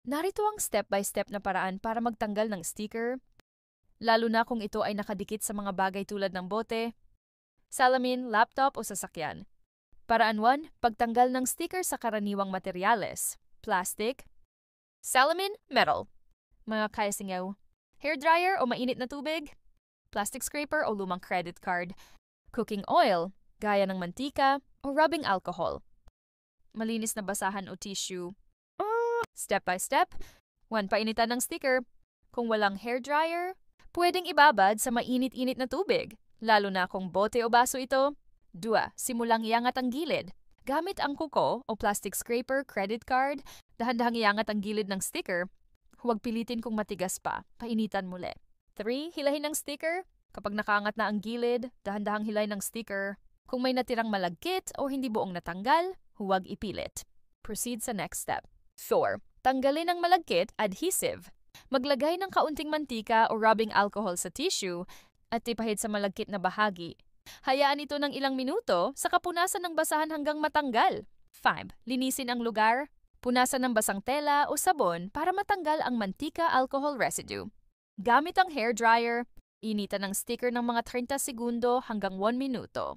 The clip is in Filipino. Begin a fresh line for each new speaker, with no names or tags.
Narito ang step-by-step na paraan para magtanggal ng sticker, lalo na kung ito ay nakadikit sa mga bagay tulad ng bote, salamin, laptop o sasakyan. Paraan 1, pagtanggal ng sticker sa karaniwang materyales, plastic, salamin, metal, mga kaisingaw, hairdryer o mainit na tubig, plastic scraper o lumang credit card, cooking oil, gaya ng mantika o rubbing alcohol, malinis na basahan o tissue. Step by step, 1, painitan ng sticker. Kung walang hairdryer, pwedeng ibabad sa mainit-init na tubig, lalo na kung bote o baso ito. 2, simulang iangat ang gilid. Gamit ang kuko o plastic scraper, credit card, dahan-dahang iangat ang gilid ng sticker. Huwag pilitin kung matigas pa, painitan muli. 3, hilahin ng sticker. Kapag nakaangat na ang gilid, dahan-dahang hilay ng sticker. Kung may natirang malagkit o hindi buong natanggal, huwag ipilit. Proceed sa next step. 4, tanggalin ang malagkit, adhesive. Maglagay ng kaunting mantika o rubbing alcohol sa tissue at ipahid sa malagkit na bahagi. Hayaan ito ng ilang minuto sa kapunasan ng basahan hanggang matanggal. 5, linisin ang lugar. Punasan ng basang tela o sabon para matanggal ang mantika-alcohol residue. Gamit ang hairdryer, initan ng sticker ng mga 30 segundo hanggang 1 minuto.